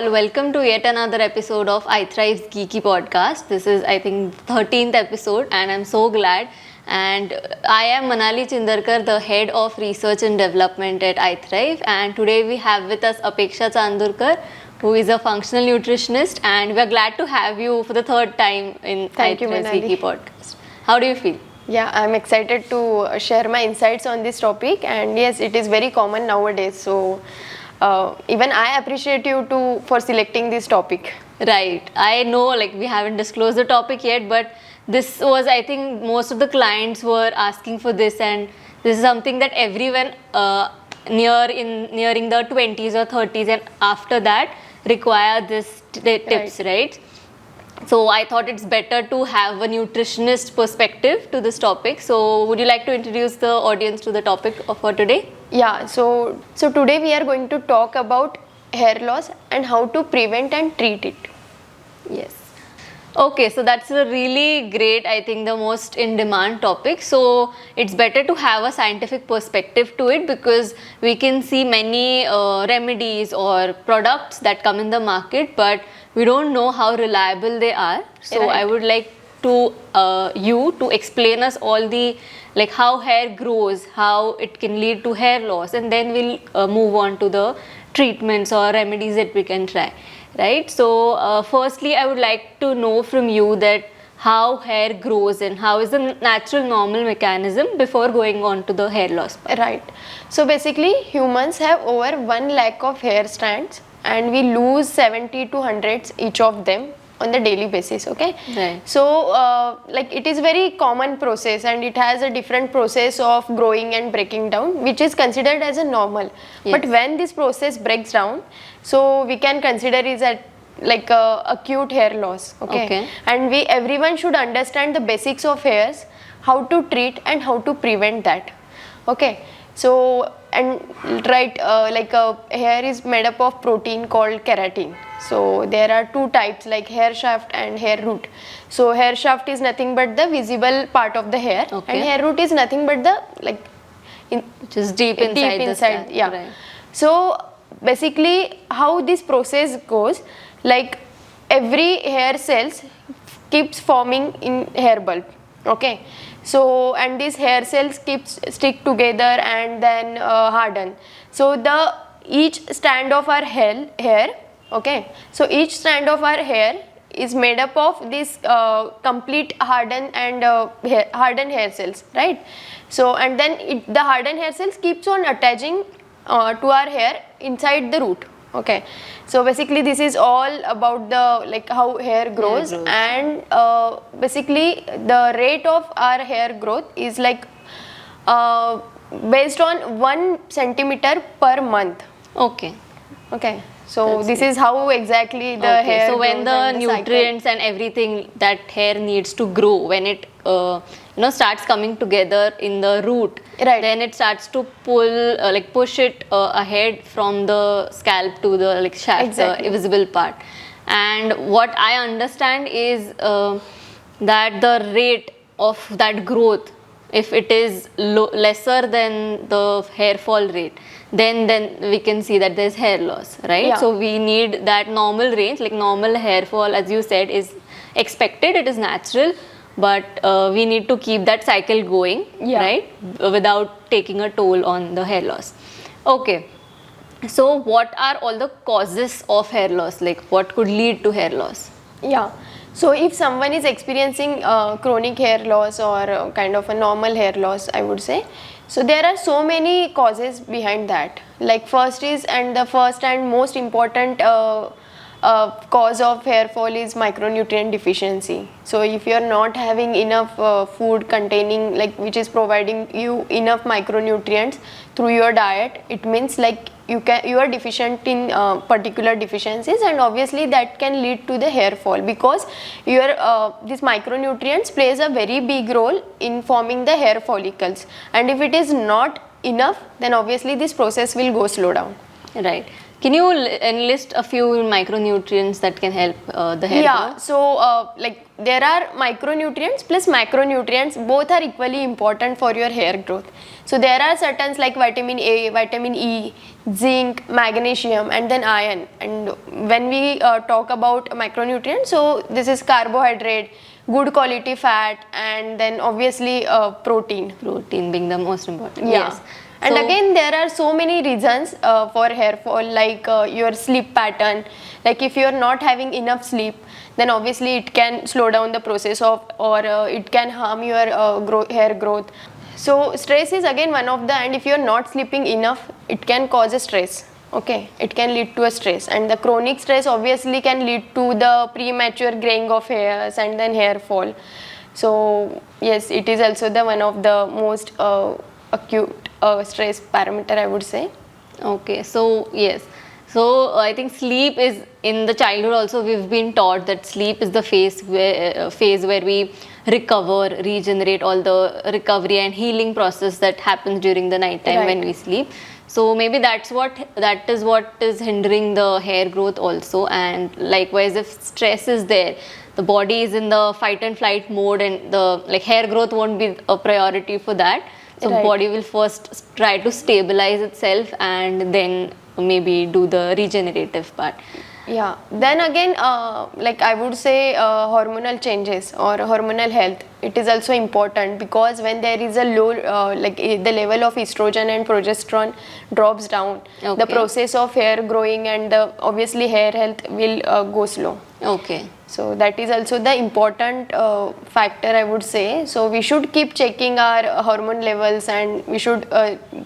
all, welcome to yet another episode of iThrive's Geeky Podcast. This is, I think, 13th episode and I'm so glad. And I am Manali Chindarkar, the Head of Research and Development at iThrive. And today we have with us Apeksha Chandurkar, who is a functional nutritionist. And we are glad to have you for the third time in iThrive's Geeky Podcast. How do you feel? Yeah, I'm excited to share my insights on this topic. And yes, it is very common nowadays. So even I appreciate you for selecting this topic. Right. I know we haven't disclosed the topic yet, but this was, I think, most of the clients were asking for this, and this is something that everyone nearing the 20s or 30s and after that require this tips, right? So I thought it's better to have a nutritionist perspective to this topic. So would you like to introduce the audience to the topic for today? Yeah, so today we are going to talk about hair loss and how to prevent and treat it. Yes. Okay, so that's a really great, I think, the most in demand topic. So it's better to have a scientific perspective to it because we can see many remedies or products that come in the market, but we don't know how reliable they are. So I would like to you to explain us all the how hair grows, how it can lead to hair loss, and then we'll move on to the treatments or remedies that we can try. Right. So firstly, I would like to know from you that how hair grows and how is the natural normal mechanism before going on to the hair loss part. Right. So basically, humans have over 1 lakh of hair strands and we lose 70 to 100 each of them on the daily basis. Okay. Right. So it is very common process and it has a different process of growing and breaking down, which is considered as a normal. Yes. But when this process breaks down, so we can consider is at acute hair loss. Okay. And everyone should understand the basics of hairs, how to treat and how to prevent that. Okay. So hair is made up of protein called keratin. So there are two types like hair shaft and hair root. So hair shaft is nothing but the visible part of the hair, and hair root is nothing but the just deep inside the scalp. Yeah. Right. So basically how this process goes, every hair cells keeps forming in hair bulb. Okay. So and these hair cells stick together and then harden. So each strand of our hair, okay, so each strand of our hair is made up of this complete hardened hair cells, right? So and then the hardened hair cells keeps on attaching to our hair inside the root. Okay, so basically this is all about the how hair grows. And basically the rate of our hair growth is based on 1 centimeter per month. Okay. So this is how exactly the hair so when grows the nutrients and everything that hair needs to grow, when it starts coming together in the root, then it starts to push it ahead from the scalp to the shaft, the visible part. And what I understand is that the rate of that growth, if it is lesser than the hair fall rate, then we can see that there's hair loss, right? Yeah. So we need that normal range, normal hair fall, as you said, is expected, it is natural, but we need to keep that cycle going, right? Without taking a toll on the hair loss. Okay. So what are all the causes of hair loss? What could lead to hair loss? Yeah. So if someone is experiencing chronic hair loss or kind of a normal hair loss, I would say, so there are so many causes behind that. First and most important cause of hair fall is micronutrient deficiency. So if you are not having enough food containing which is providing you enough micronutrients through your diet, it means you are deficient in particular deficiencies, and obviously that can lead to the hair fall because these micronutrients plays a very big role in forming the hair follicles, and if it is not enough, then obviously this process will go slow down. Right. Can you enlist a few micronutrients that can help the hair Yeah, grow? so like there are micronutrients plus macronutrients, both are equally important for your hair growth. So there are certain like vitamin A, vitamin E, zinc, magnesium, and then iron. And when we talk about macronutrients, so this is carbohydrate, good quality fat, and then obviously protein. Protein being the most important. Yeah. Yes. And So- again, there are so many reasons for hair fall, like your sleep pattern. Like if you're not having enough sleep, then obviously it can slow down the process of, or it can harm your hair growth. So stress is again one of the, and if you're not sleeping enough, it can cause a stress. Okay, it can lead to a stress, and the chronic stress obviously can lead to the premature graying of hairs and then hair fall. So yes, it is also the one of the most acute stress parameter, I would say. Okay, so yes. So I think sleep is in the childhood also we've been taught that sleep is the phase where we recover, regenerate, all the recovery and healing process that happens during the night time when Right. we sleep. So maybe that is what is hindering the hair growth also. And likewise, if stress is there, the body is in the fight and flight mode, and the like hair growth won't be a priority for that. So Right. body will first try to stabilize itself and then maybe do the regenerative part. Yeah, then again, like I would say, hormonal changes or hormonal health, it is also important, because when there is a low, the level of estrogen and progesterone drops down, the Okay. process of hair growing and the obviously hair health will go slow. Okay. So that is also the important factor, I would say. So we should keep checking our hormone levels, and we should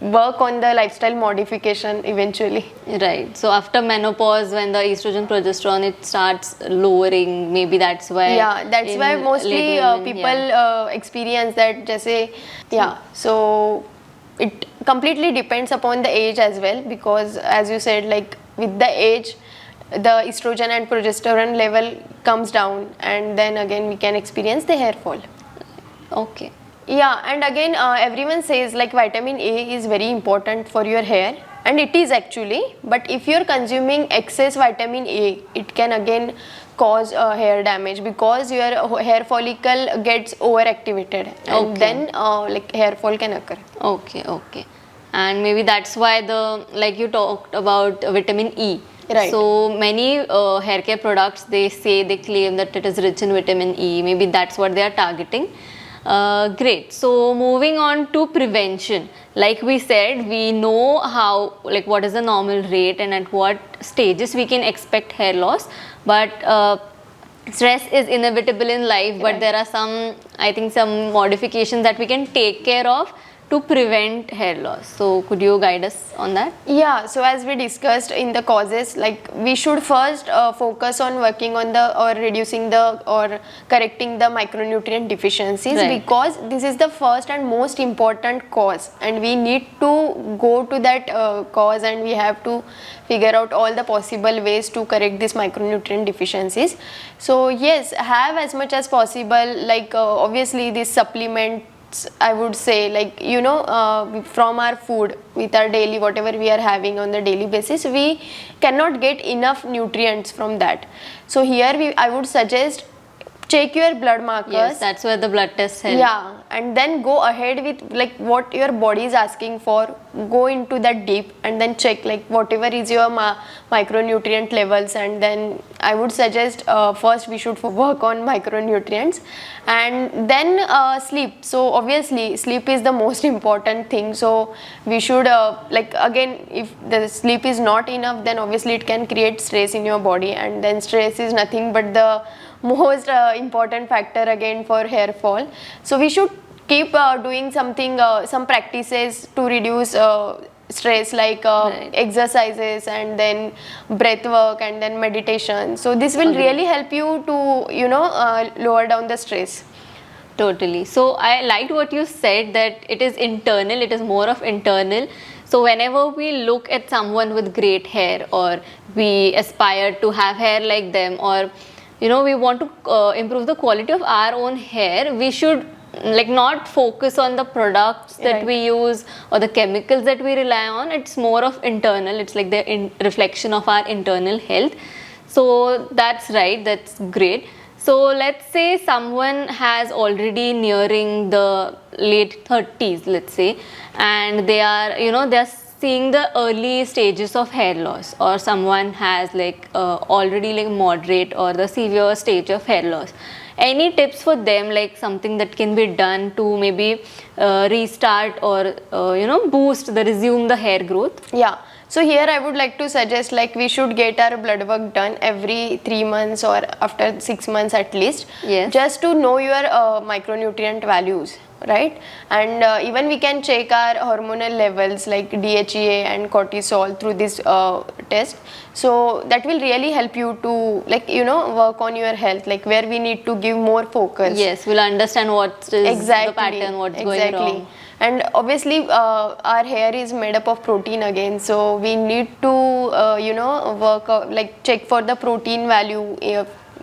work on the lifestyle modification eventually. Right. So after menopause, when the estrogen progesterone it starts lowering, maybe that's why. Yeah, that's in why mostly late women, people yeah. experience that. Jaise, yeah, so it completely depends upon the age as well, because as you said, like with the age, the estrogen and progesterone level comes down, and then again we can experience the hair fall. Okay. Yeah, and again, everyone says like vitamin A is very important for your hair, and it is actually. But if you're consuming excess vitamin A, it can again cause hair damage, because your hair follicle gets overactivated, and Okay. then like hair fall can occur. Okay. Okay. And maybe that's why like you talked about vitamin E. Right. So many hair care products, they claim that it is rich in vitamin E. Maybe that's what they are targeting. Great. So moving on to prevention. Like we said, we know what is the normal rate and at what stages we can expect hair loss. But stress is inevitable in life, but Right. there are some modifications that we can take care of to prevent hair loss. So could you guide us on that? Yeah, so as we discussed in the causes, like we should first focus on working on or reducing or correcting the micronutrient deficiencies, Right. because this is the first and most important cause, and we need to go to that cause, and we have to figure out all the possible ways to correct these micronutrient deficiencies. So yes, have as much as possible, like obviously these supplements, I would say, like from our food, with our daily whatever we are having on the daily basis, we cannot get enough nutrients from that. So here I would suggest, check your blood markers. Yes, that's where the blood tests help. Yeah, and then go ahead with like what your body is asking for. Go into that deep, and then check like whatever is your micronutrient levels, and then I would suggest first we should work on micronutrients, and then sleep. So obviously sleep is the most important thing. So we should like again, if the sleep is not enough, then obviously it can create stress in your body, and then stress is nothing but the most important factor again for hair fall. So we should keep doing some practices to reduce stress, like Right. exercises, and then breath work, and then meditation. So this will really help you to lower down the stress. Totally. So I liked what you said, that it is internal, it is more of internal. So whenever we look at someone with great hair, or we aspire to have hair like them, or we want to improve the quality of our own hair, we should like not focus on the products that Right. we use or the chemicals that we rely on. It's more of internal. It's like the reflection of our internal health. So that's right, that's great. So let's say someone has already nearing the late 30s, let's say, and they are, they're seeing the early stages of hair loss, or someone has like already like moderate or the severe stage of hair loss. Any tips for them, like something that can be done to maybe restart or boost the resume the hair growth? Yeah. So here I would like to suggest, like, we should get our blood work done every 3 months or after 6 months at least. Yes. Just to know your micronutrient values, right? And even we can check our hormonal levels like DHEA and cortisol through this test. So that will really help you to, like, work on your health, like where we need to give more focus. Yes, we'll understand what is Exactly. the pattern, what's going wrong. And obviously our hair is made up of protein again, so we need to work like check for the protein value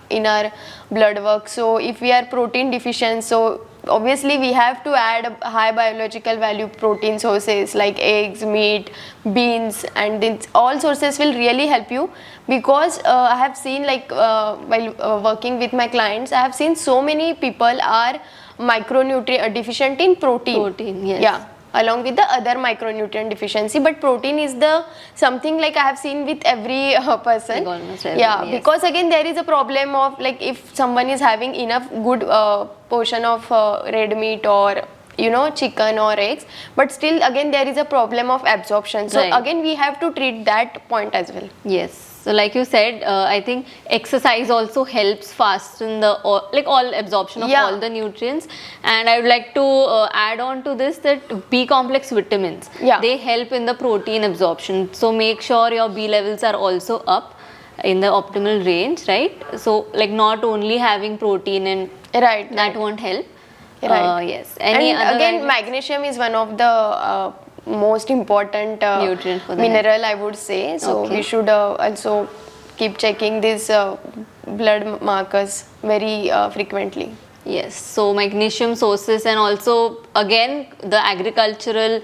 in our blood work. So if we are protein deficient, so obviously we have to add high biological value protein sources like eggs, meat, beans, and all sources will really help you, because I have seen, like, while working with my clients, I have seen so many people are micronutrient deficient in protein. Yes. Yeah, along with the other micronutrient deficiency, but protein is the something like I have seen with every person. Like almost every, yeah, yes. because again there is a problem of, like, if someone is having enough good portion of red meat or chicken or eggs, but still again there is a problem of absorption. So Right. again we have to treat that point as well. Yes. So like you said, I think exercise also helps fasten the all absorption of Yeah. all the nutrients. And I would like to add on to this that B complex vitamins, Yeah. they help in the protein absorption. So make sure your B levels are also up in the optimal range, right? So like not only having protein and Right. that won't help. Right. Yes. Any And other again, vitamins? magnesium is one of the most important Nutrient for the mineral, I would say. So Okay. we should also keep checking these blood markers very frequently. Yes, so magnesium sources, and also again the agricultural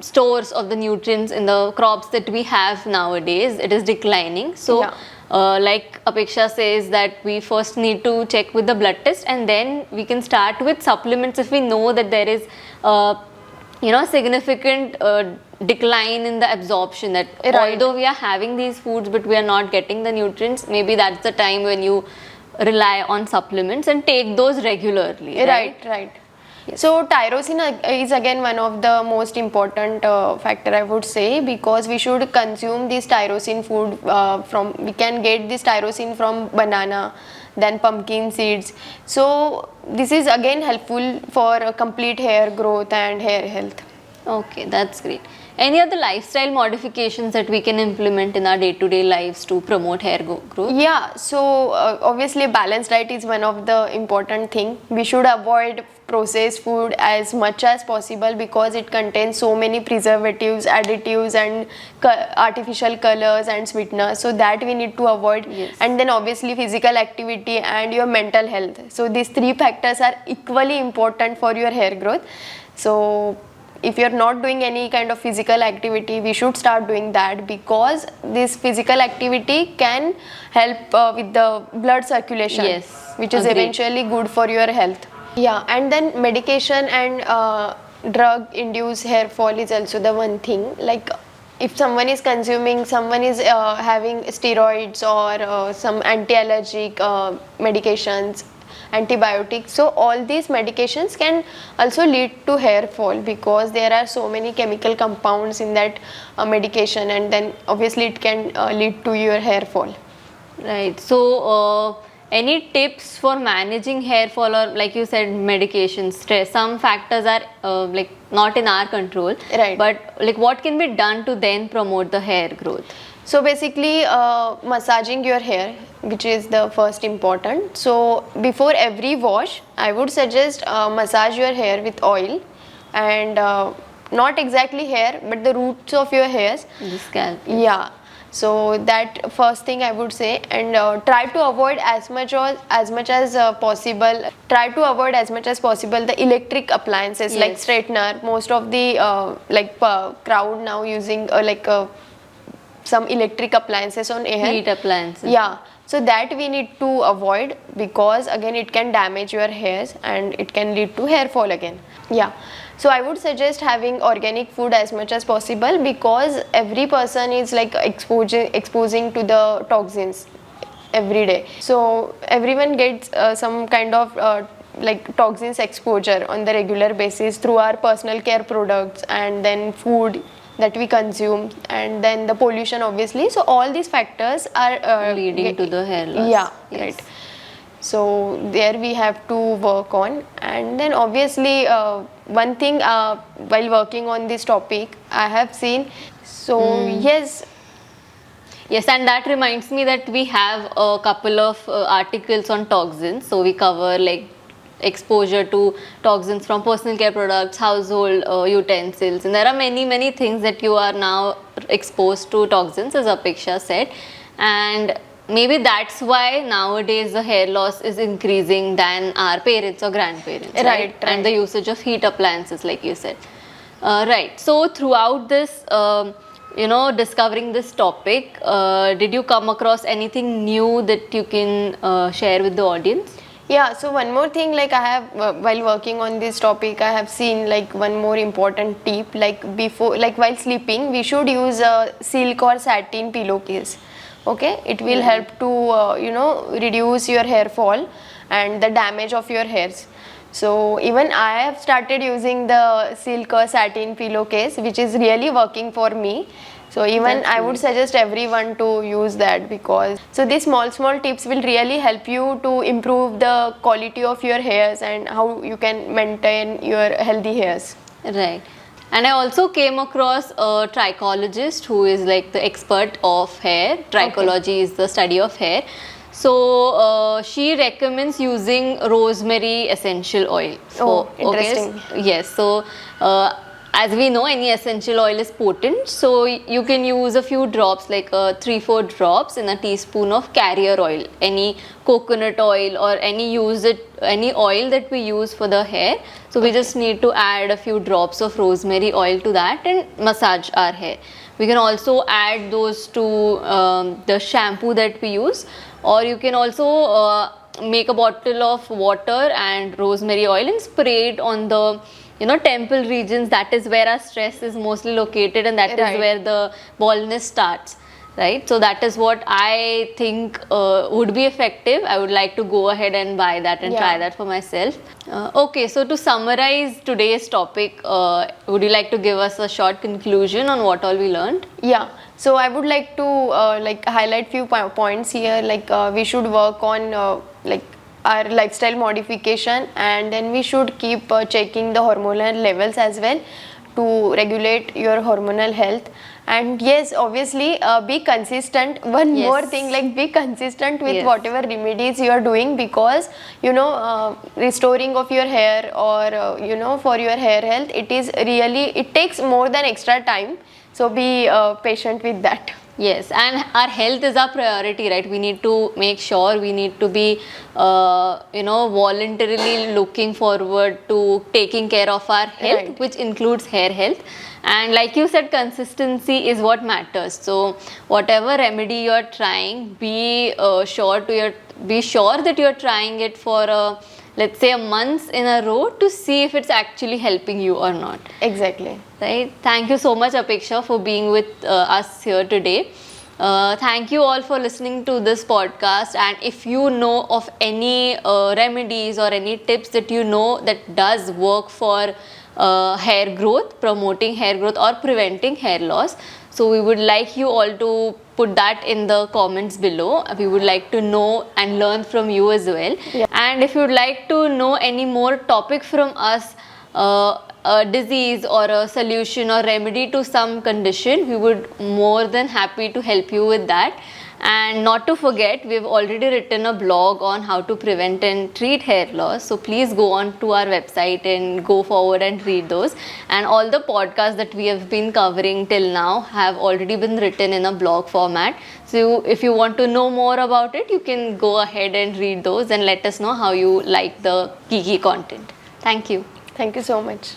stores of the nutrients in the crops that we have nowadays, it is declining. So Yeah. like Apeksha says that we first need to check with the blood test, and then we can start with supplements if we know that there is significant decline in the absorption, that Right. although we are having these foods but we are not getting the nutrients, maybe that's the time when you rely on supplements and take those regularly, Right. So tyrosine is again one of the most important factor, I would say, because we should consume this tyrosine food we can get this tyrosine from banana, then pumpkin seeds. So this is again helpful for complete hair growth and hair health. Okay, that's great. Any other lifestyle modifications that we can implement in our day-to-day lives to promote hair growth? Yeah, so obviously balanced diet is one of the important thing. We should avoid processed food as much as possible, because it contains so many preservatives, additives, and artificial colors and sweeteners, so that we need to avoid. Yes. And then obviously physical activity and your mental health. So these three factors are equally important for your hair growth. So if you're not doing any kind of physical activity, we should start doing that, because this physical activity can help with the blood circulation. Yes, which is agreed. eventually good for your health. Yeah, and then medication and drug induced hair fall is also the one thing. Like if someone is having steroids or some anti-allergic medications, antibiotics, so all these medications can also lead to hair fall, because there are so many chemical compounds in that medication, and then obviously it can lead to your hair fall. Right. So any tips for managing hair fall, or like you said, medication, stress? Some factors are like not in our control. Right. But like what can be done to then promote the hair growth? So basically massaging your hair, which is the first important. So before every wash, I would suggest massage your hair with oil, and not exactly hair but the roots of your hairs. The scalp. Yeah, So that first thing I would say, and try to avoid as much as possible. Try to avoid as much as possible the electric appliances like Yes. straightener. Most of the crowd now using some electric appliances on air. Heat appliances. Yeah, so that we need to avoid, because again it can damage your hairs and it can lead to hair fall again. Yeah, so I would suggest having organic food as much as possible, because every person is like exposing to the toxins every day. So everyone gets some kind of like toxins exposure on the regular basis through our personal care products, and then food that we consume, and then the pollution obviously. So all these factors are Leading to the hair loss. yeah, Yes. right. So there we have to work on. And then obviously one thing while working on this topic I have seen, so yes. Yes, and that reminds me that we have a couple of articles on toxins. So we cover like exposure to toxins from personal care products, household utensils, and there are many things that you are now exposed to toxins, as Apeksha said. And maybe that's why nowadays the hair loss is increasing than our parents or grandparents, Right. And the usage of heat appliances, like you said. Right. So throughout this, discovering this topic, did you come across anything new that you can share with the audience? Yeah, so one more thing, like I have while working on this topic, I have seen like one more important tip, like before, like while sleeping, we should use a silk or satin pillowcase. Okay, it will help to reduce your hair fall and the damage of your hairs. So even I have started using the silk or satin pillowcase, which is really working for me. So even That's I would suggest everyone to use that, because so these small tips will really help you to improve the quality of your hairs and how you can maintain your healthy hairs. Right. And I also came across a trichologist who is like the expert of hair. Trichology is the study of hair. So she recommends using rosemary essential oil. Oh, interesting. Yes. So as we know, any essential oil is potent. So you can use a few drops, like 3-4 drops in a teaspoon of carrier oil. Any coconut oil or any oil that we use for the hair. So we just need to add a few drops of rosemary oil to that and massage our hair. We can also add those to the shampoo that we use, or you can also make a bottle of water and rosemary oil and spray it on the temple regions. That is where our stress is mostly located, and that Right. is where the baldness starts, right? So that is what I think would be effective. I would like to go ahead and buy that and try Yeah. that for myself. Okay, so to summarize today's topic, would you like to give us a short conclusion on what all we learned? Yeah, so I would like to highlight few points here. Like we should work on our lifestyle modification, and then we should keep checking the hormonal levels as well to regulate your hormonal health. And yes, obviously be consistent. One Yes. more thing, like be consistent with Yes. whatever remedies you are doing, because restoring of your hair, or for your hair health, it takes more than extra time. So be patient with that. Yes, and our health is our priority, right? We need to make sure, we need to be, voluntarily looking forward to taking care of our health, Right. which includes hair health. And like you said, consistency is what matters. So whatever remedy you are trying, be sure that you are trying it for let's say a month in a row to see if it's actually helping you or not. Exactly. Right. Thank you so much, Apeksha, for being with us here today. Thank you all for listening to this podcast. And if you know of any remedies or any tips that you know that does work for hair growth, promoting hair growth or preventing hair loss, so we would like you all to put that in the comments below. We would like to know and learn from you as well. Yeah. And if you would like to know any more topic from us, a disease or a solution or remedy to some condition, we would more than happy to help you with that. And not to forget, we've already written a blog on how to prevent and treat hair loss. So please go on to our website and go forward and read those. And all the podcasts that we have been covering till now have already been written in a blog format. So if you want to know more about it, you can go ahead and read those and let us know how you like the geeky content. Thank you. Thank you so much.